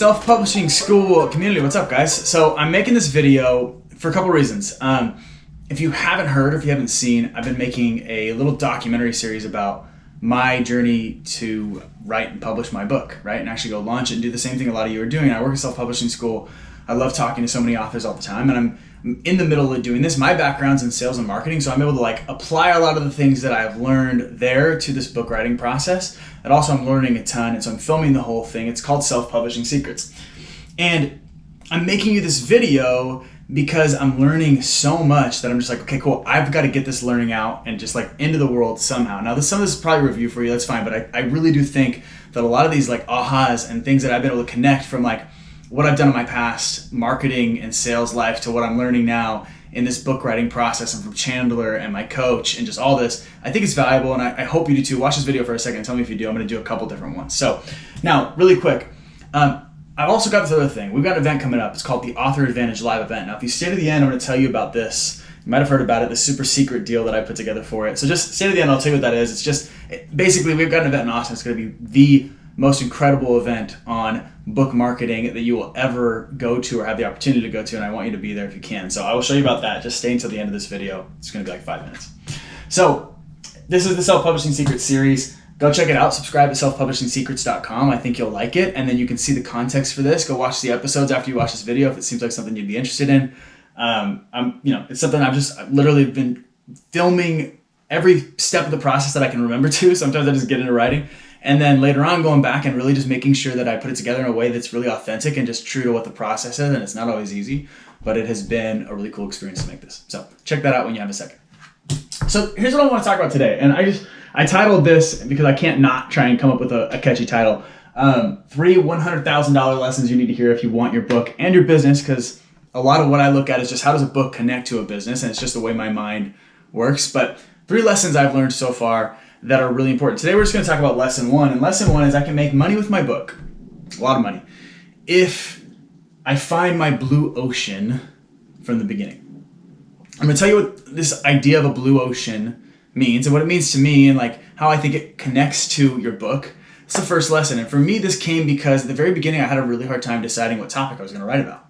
Self-publishing school community, what's up guys? So I'm making this video for a couple reasons. If you haven't heard or if you haven't seen, I've been making a little documentary series about my journey to write and publish my book, right? And actually go launch it and do the same thing a lot of you are doing. I work at self-publishing school. I love talking to so many authors all the time, and I'm in the middle of doing this. My background's in sales and marketing, so I'm able to apply a lot of the things that I've learned there to this book writing process. And also I'm learning a ton, and so I'm filming the whole thing. It's called Self-Publishing Secrets. And I'm making you this video because I'm learning so much that I'm just like, okay, cool, I've got to get this learning out and just into the world somehow. Now, some of this is probably a review for you, that's fine, but I really do think that a lot of these ahas and things that I've been able to connect from what I've done in my past marketing and sales life to what I'm learning now in this book writing process and from Chandler and my coach and just all this, I think it's valuable, and I hope you do too. Watch this video for a second and tell me if you do. I'm going to do a couple different ones. So now, really quick, I've also got this other thing. We've got an event coming up. It's called the Author Advantage Live event. Now, if you stay to the end, I'm going to tell you about this. You might have heard about it, the super secret deal that I put together for it. So just stay to the end, I'll tell you what that is. It's just, basically, we've got an event in Austin. It's going to be the most incredible event on book marketing that you will ever go to or have the opportunity to go to, and I want you to be there if you can. So I will show you about that. Just stay until the end of this video. It's going to be 5 minutes. So this is the Self-Publishing Secrets series. Go check it out. Subscribe to selfpublishingsecrets.com. I think you'll like it, and then you can see the context for this. Go watch the episodes after you watch this video if it seems like something you'd be interested in. It's something I've literally been filming every step of the process that I can remember to. Sometimes I just get into writing. And then later on going back and really just making sure that I put it together in a way that's really authentic and just true to what the process is. And it's not always easy, but it has been a really cool experience to make this. So check that out when you have a second. So here's what I want to talk about today. And I titled this because I can't not try and come up with a catchy title. 3 $100,000 lessons you need to hear if you want your book and your business, because a lot of what I look at is just how does a book connect to a business, and it's just the way my mind works. But 3 lessons I've learned so far that are really important. Today we're just going to talk about lesson 1, and lesson 1 is I can make money with my book, a lot of money, if I find my blue ocean from the beginning. I'm going to tell you what this idea of a blue ocean means and what it means to me and how I think it connects to your book. It's the first lesson, and for me this came because at the very beginning I had a really hard time deciding what topic I was going to write about.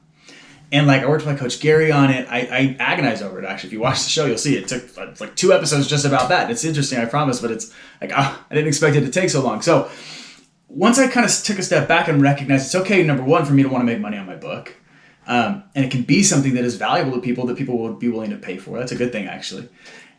And I worked with my coach Gary on it. I agonized over it, actually. If you watch the show, you'll see it took 2 episodes just about that. It's interesting, I promise, but it's I didn't expect it to take so long. So once I kind of took a step back and recognized it's okay, number 1, for me to want to make money on my book. And it can be something that is valuable to people that people will be willing to pay for. That's a good thing, actually.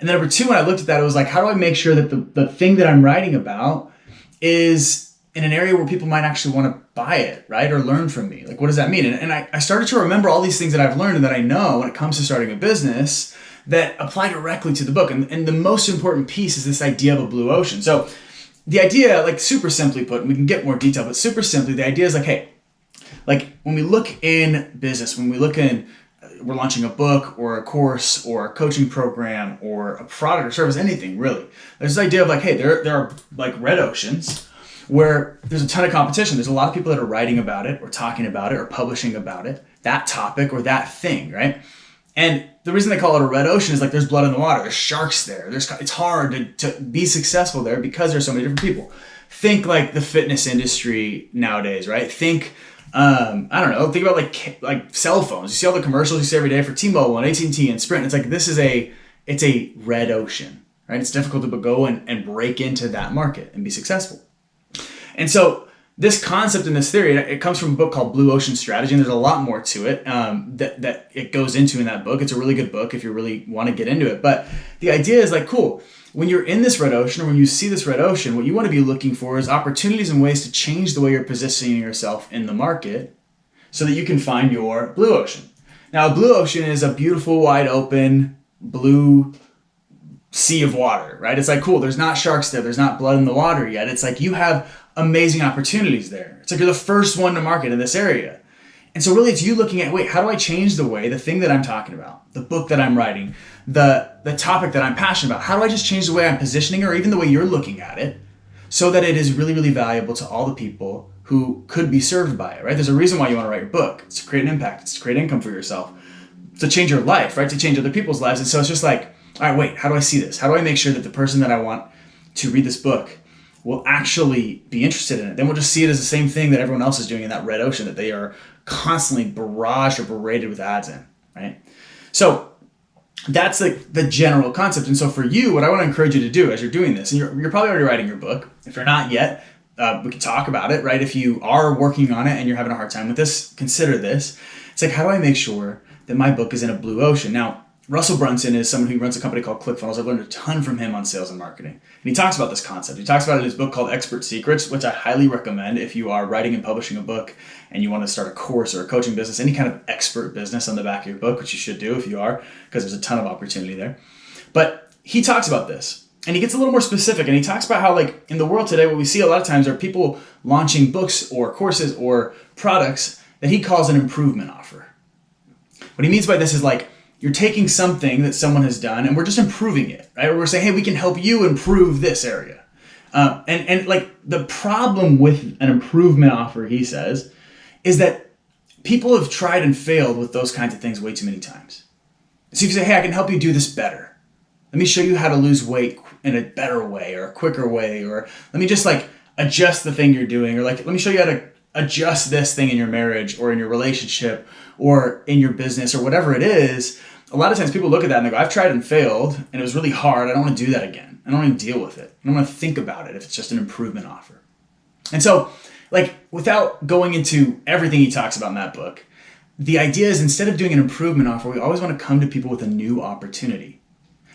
And then number 2, when I looked at that, it was how do I make sure that the thing that I'm writing about is in an area where people might actually want to buy it, right? Or learn from me. What does that mean? And I started to remember all these things that I've learned and that I know when it comes to starting a business that apply directly to the book. And the most important piece is this idea of a blue ocean. So the idea, super simply put, and we can get more detail, but super simply, the idea is hey, when we look in business, when we look in, we're launching a book or a course or a coaching program or a product or service, anything really. There's this idea of hey, there are red oceans where there's a ton of competition. There's a lot of people that are writing about it or talking about it or publishing about it, that topic or that thing, right? And the reason they call it a red ocean is there's blood in the water. There's sharks there. It's hard to be successful there because there's so many different people. Think the fitness industry nowadays, right? Think, I don't know, think about cell phones. You see all the commercials you see every day for T-Mobile and AT&T and Sprint. It's it's a red ocean, right? It's difficult to go and break into that market and be successful. And so this concept and this theory, it comes from a book called Blue Ocean Strategy, and there's a lot more to it that it goes into in that book. It's a really good book if you really want to get into it. But the idea is cool, when you're in this red ocean or when you see this red ocean, what you want to be looking for is opportunities and ways to change the way you're positioning yourself in the market so that you can find your blue ocean. Now, a blue ocean is a beautiful, wide open, blue sea of water, right? It's cool, there's not sharks there, there's not blood in the water yet. It's you have amazing opportunities there. It's you're the first one to market in this area. And so really it's you looking at, wait, how do I change the way, the thing that I'm talking about, the book that I'm writing, the topic that I'm passionate about, how do I just change the way I'm positioning or even the way you're looking at it so that it is really, really valuable to all the people who could be served by it, right? There's a reason why you want to write your book. It's to create an impact. It's to create income for yourself. It's to change your life, right? To change other people's lives. And so it's just all right, wait, how do I see this? How do I make sure that the person that I want to read this book will actually be interested in it. Then we'll just see it as the same thing that everyone else is doing in that red ocean that they are constantly barraged or berated with ads in, right? So that's the general concept. And so for you, what I want to encourage you to do as you're doing this, and you're probably already writing your book. If you're not yet, we can talk about it, right? If you are working on it and you're having a hard time with this, consider this. It's like, how do I make sure that my book is in a blue ocean? Now, Russell Brunson is someone who runs a company called ClickFunnels. I've learned a ton from him on sales and marketing. And he talks about this concept. He talks about it in his book called Expert Secrets, which I highly recommend if you are writing and publishing a book and you want to start a course or a coaching business, any kind of expert business on the back of your book, which you should do if you are, because there's a ton of opportunity there. But he talks about this. And he gets a little more specific, and he talks about how, like, in the world today, what we see a lot of times are people launching books or courses or products that he calls an improvement offer. What he means by this is, like, you're taking something that someone has done and we're just improving it, right? Or we're saying, hey, we can help you improve this area. And like the problem with an improvement offer, he says, is that people have tried and failed with those kinds of things way too many times. So if you say, hey, I can help you do this better. Let me show you how to lose weight in a better way or a quicker way, or let me just like adjust the thing you're doing, or like, let me show you how to adjust this thing in your marriage or in your relationship or in your business or whatever it is. A lot of times people look at that and they go, I've tried and failed and it was really hard. I don't want to do that again. I don't want to deal with it. I don't want to think about it if it's just an improvement offer. And so, like, without going into everything he talks about in that book, the idea is instead of doing an improvement offer, we always want to come to people with a new opportunity.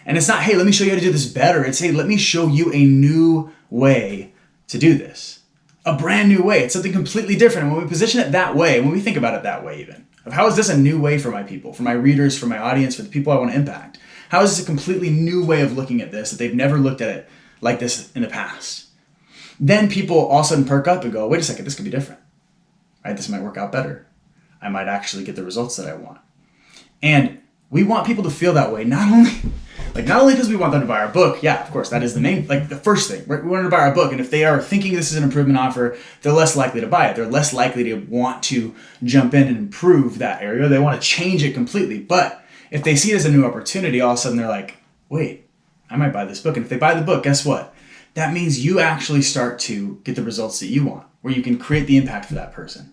And it's not, hey, let me show you how to do this better. It's, hey, let me show you a new way to do this. A brand new way. It's something completely different. And when we position it that way, when we think about it that way even, of how is this a new way for my people, for my readers, for my audience, for the people I want to impact? How is this a completely new way of looking at this that they've never looked at it like this in the past? Then people all of a sudden perk up and go, wait a second, this could be different, right? This might work out better. I might actually get the results that I want. And we want people to feel that way, not only because we want them to buy our book. Yeah, of course, that is the first thing. Right? We want them to buy our book. And if they are thinking this is an improvement offer, they're less likely to buy it. They're less likely to want to jump in and improve that area. They want to change it completely. But if they see it as a new opportunity, all of a sudden they're like, wait, I might buy this book. And if they buy the book, guess what? That means you actually start to get the results that you want, where you can create the impact for that person,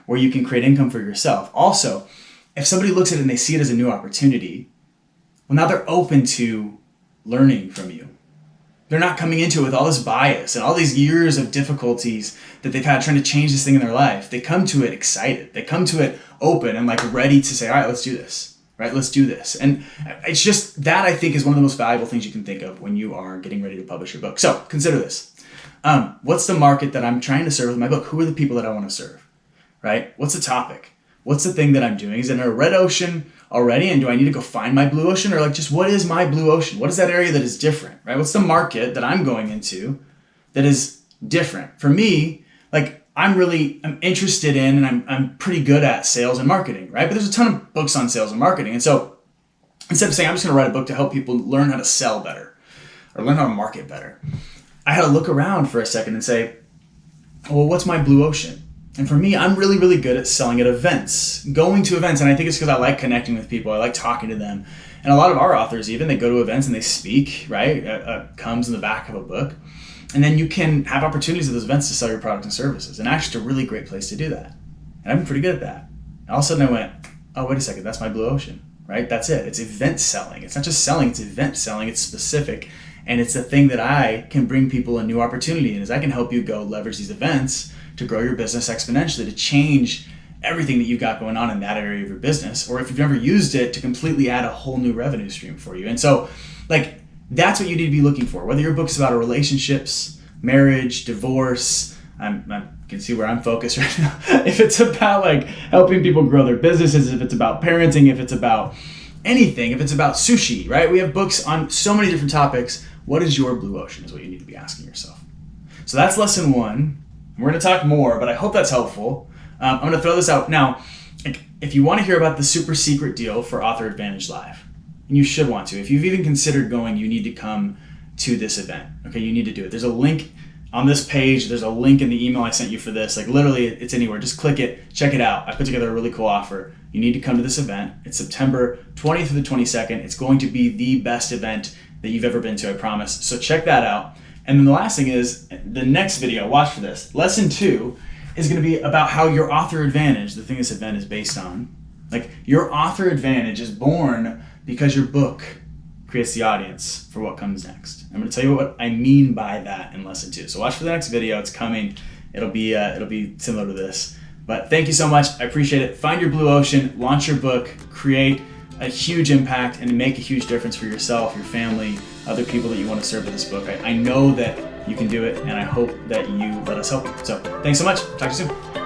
where you can create income for yourself. Also, if somebody looks at it and they see it as a new opportunity, well, now they're open to learning from you. They're not coming into it with all this bias and all these years of difficulties that they've had trying to change this thing in their life. They come to it excited. They come to it open and like ready to say, all right, let's do this, right? Let's do this. And it's just that, I think, is one of the most valuable things you can think of when you are getting ready to publish your book. So consider this. What's the market that I'm trying to serve with my book? Who are the people that I want to serve, right? What's the topic? What's the thing that I'm doing? Is it in a red ocean already? And do I need to go find my blue ocean? Or like, just what is my blue ocean? What is that area that is different, right? What's the market that I'm going into that is different? For me, like, I'm interested in, and I'm pretty good at sales and marketing, right? But there's a ton of books on sales and marketing. And so instead of saying, I'm just going to write a book to help people learn how to sell better or learn how to market better, I had to look around for a second and say, well, what's my blue ocean? And for me, I'm really, really good at selling at events, going to events. And I think it's because I like connecting with people. I like talking to them. And a lot of our authors, even, they go to events and they speak, right? Comes in the back of a book. And then you can have opportunities at those events to sell your products and services. And actually, it's a really great place to do that. And I've been pretty good at that. And all of a sudden I went, oh, wait a second, that's my blue ocean, right? That's it. It's event selling. It's not just selling, it's event selling. It's specific. And it's the thing that I can bring people a new opportunity in, is I can help you go leverage these events to grow your business exponentially, to change everything that you've got going on in that area of your business, or if you've never used it, to completely add a whole new revenue stream for you. And so, like, that's what you need to be looking for. Whether your book's about relationships, marriage, divorce, I can see where I'm focused right now. If it's about like helping people grow their businesses, if it's about parenting, if it's about anything, if it's about sushi, right? We have books on so many different topics. What is your blue ocean is what you need to be asking yourself. So that's lesson 1. We're going to talk more, but I hope that's helpful. I'm going to throw this out. Now, if you want to hear about the super secret deal for Author Advantage Live, and you should want to, if you've even considered going, you need to come to this event. Okay, you need to do it. There's a link on this page. There's a link in the email I sent you for this. Like, literally, it's anywhere. Just click it. Check it out. I put together a really cool offer. You need to come to this event. It's September 20th through the 22nd. It's going to be the best event that you've ever been to, I promise. So check that out. And then the last thing is the next video, watch for this. Lesson 2 is going to be about how your author advantage, the thing this event is based on, like your author advantage is born because your book creates the audience for what comes next. I'm going to tell you what I mean by that in lesson 2. So watch for the next video. It's coming. It'll be similar to this. But thank you so much. I appreciate it. Find your blue ocean, launch your book, create a huge impact, and make a huge difference for yourself, your family, other people that you want to serve with this book. I know that you can do it, and I hope that you let us help you. So thanks so much. Talk to you soon.